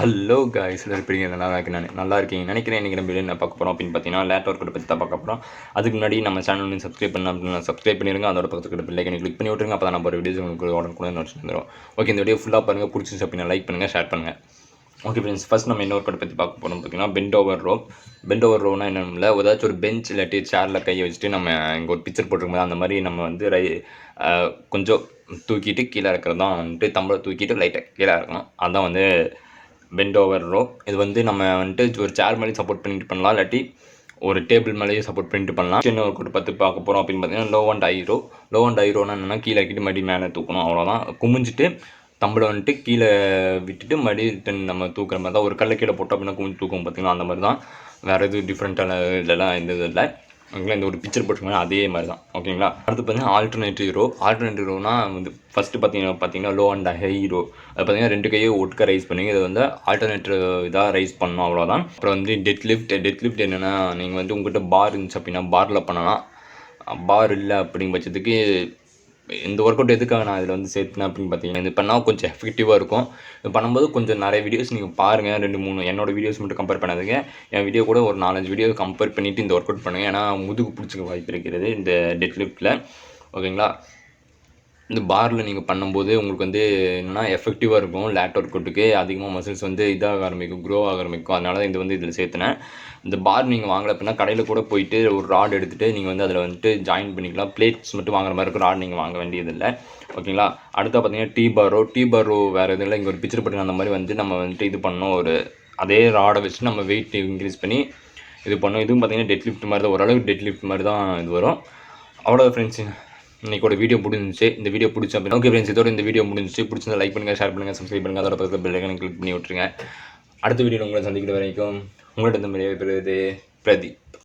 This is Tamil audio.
ஹலோ காய்ஸ் எல்லோரும் எப்படி நல்லா இருக்கீங்க நினைக்கிறேன். இன்றைக்கி நம்ம என்ன பார்க்க போகிறோம் அப்படின்னு பார்த்தீங்கன்னா லேட் ஒர்க் பற்றி தான் பார்க்க போகிறோம். அதுக்கு முன்னாடி நம்ம சேனல் வந்து சப்ஸ்கிரைப் பண்ண அப்படின்னா சப்ஸ்கிரைப் பண்ணிடுங்க. அதோட பக்கத்துக்கு பில்லைக்கனை கிளிக் பண்ணி விட்டுருங்க. அப்போ தான் நம்ம ஒரு வீடியோஸ் உங்களுக்கு உடனே நோட்ஸ் வந்துடும். ஓகே, இந்த வீடியோ ஃபுல்லாக பாருங்கள். பிடிச்சிச்சு அப்படின்னா லைக் பண்ணுங்கள், ஷேர் பண்ணுங்கள். ஓகே ஃப்ரெண்ட்ஸ், ஃபஸ்ட் நம்ம என்ன ஒர்க் பற்றி பார்க்க போகிறோம் பார்த்தீங்கன்னா bent over row. Bent over ரோனா என்னன்னு இல்லை, ஏதாச்சும் ஒரு பெஞ்ச் இல்லாட்டி சேரில் கையை வச்சுட்டு நம்ம இங்கே ஒரு பிக்சர் போட்டிருக்கோம். அந்த மாதிரி நம்ம வந்து கொஞ்சம் தூக்கிட்டு கீழே இருக்கிறது தான் வந்துட்டு தம்பளை தூக்கிட்டு லைட்டாக கீழே இருக்கணும். அதுதான் வந்து பெண்ட் ஓவர் ரோ. இது வந்து நம்ம வந்துட்டு ஒரு சேர் மேலேயும் சப்போர்ட் பண்ணிட்டு பண்ணலாம், இல்லாட்டி ஒரு டேபிள் மேலேயும் சப்போர்ட் பண்ணிட்டு பண்ணலாம். சின்ன ஒரு பத்து பார்க்க போகிறோம் அப்படின்னு பார்த்தீங்கன்னா லோ அண்ட் ஐரோ. லோ அண்ட் ஐரோனா என்னென்னா கீழே இறக்கிட்டு மறுபடியும் மேலே தூக்கணும், அவ்வளோதான். குமிஞ்சிட்டு தம்பளை வந்துட்டு கீழே விட்டுட்டு மறுபடியும் நம்ம தூக்குற மாதிரி தான். ஒரு கல்லை கீழே போட்டோம் அப்படின்னா குமிஞ்சு தூக்கும் பார்த்தீங்கன்னா, அந்த மாதிரி தான். வேறு எதுவும் டிஃப்ரெண்ட்டான இதெல்லாம் எந்த இது இல்லை. ஓகேங்களா, இந்த ஒரு பிக்சர் போட்டுருக்கோம் அதே மாதிரி தான். ஓகேங்களா, அடுத்து பார்த்தீங்கன்னா ஆல்டர்னேட்டிவ் ரோ. ஆல்டர்னேட்டிவ் ரோனா வந்து ஃபஸ்ட்டு பார்த்தீங்கன்னா லோ அண்ட் ஹை ரோ. அது பார்த்தீங்கன்னா ரெண்டு கையை ஒட்டுக்க ரைஸ் பண்ணுங்க. இது வந்து ஆல்டர்னேட்டிவ் இதாக ரைஸ் பண்ணணும், அவ்வளோதான். அப்புறம் வந்து டெட் லிஃப்ட் என்னென்னா நீங்கள் வந்து உங்கள்கிட்ட பார் இருந்துச்சு அப்படின்னா பாரில் பண்ணலாம். பார் இல்லை அப்படிங்கிற பட்சத்துக்கு இந்த ஒர்க் அவுட் எதுக்காக நான் இதில் வந்து சேர்த்துனேன் அப்படின்னு பார்த்தீங்கன்னா, இது பண்ணால் கொஞ்சம் எஃபெக்டிவாக இருக்கும். இது பண்ணும்போது கொஞ்சம் நிறைய வீடியோஸ் நீங்கள் பாருங்கள். 2-3 என்னோடய வீடியோஸ் மட்டும் கம்பேர் பண்ணாதீங்க. என் வீடியோ கூட ஒரு 4-5 வீடியோ கம்பேர் பண்ணிவிட்டு இந்த ஒர்க் அவுட் பண்ணுங்கள். ஏன்னா முதுகு பிடிச்சிக்க வாய்ப்பு இருக்கிறது இந்த டெட் லிஃப்ட்டில். ஓகேங்களா, இந்த பாரில் நீங்கள் பண்ணும்போது உங்களுக்கு வந்து என்னென்னா எஃபெக்டிவாக இருக்கும். லேட் ஒர்க் அவுட்டுக்கு அதிகமாக மசில்ஸ் வந்து இதாக ஆரம்பிக்கும், க்ரோ ஆக ஆரம்பிக்கும். அதனால தான் இது வந்து இதில் சேர்த்துனேன். இந்த பார் நீங்கள் வாங்கலை அப்படின்னா கடையில் கூட போயிட்டு ஒரு ராட் எடுத்துகிட்டு நீங்கள் வந்து அதில் வந்துட்டு ஜாயின் பண்ணிக்கலாம். பிளேட்ஸ் மட்டும் வாங்குற மாதிரி இருக்கும், ராட் நீங்கள் வாங்க வேண்டியதில்லை. ஓகேங்களா, அடுத்த பார்த்தீங்கன்னா டீ பாரோ வேறு எதுவும் இல்லை. இங்கே ஒரு பிக்சர் போட்டு அந்த மாதிரி வந்து நம்ம வந்துட்டு இது பண்ணோம். ஒரு அதே ராடை வச்சு நம்ம வெயிட் இன்க்ரீஸ் பண்ணி இது பண்ணோம். இதுவும் பார்த்தீங்கன்னா டெட் லிஃப்ட் மாதிரி தான், ஓரளவுக்கு டெட் லிஃப்ட் மாதிரி தான் இது வரும். அவ்வளோ ஃப்ரெண்ட்ஸ், இன்றைக்கோட வீடியோ முடிஞ்சிச்சு. இந்த வீடியோ பிடிச்ச அப்படின்னா ஓகே ஃப்ரெண்ட்ஸ், இதோட இந்த வீடியோ முடிஞ்சிச்சு. பிடிச்சிருந்தா லைக் பண்ணுங்கள், ஷேர் பண்ணுங்கள், சப்ஸ்கிரைப் பண்ணுங்கள். அதோட பக்கத்தில் பெல் ஐகானை கிளிக் பண்ணி விட்டுருங்க. அடுத்த வீடியோ உங்களை சந்திக்கிற வரைக்கும் உங்கள்கிட்ட இந்த மாதிரி பெறுவது பிரதீப்.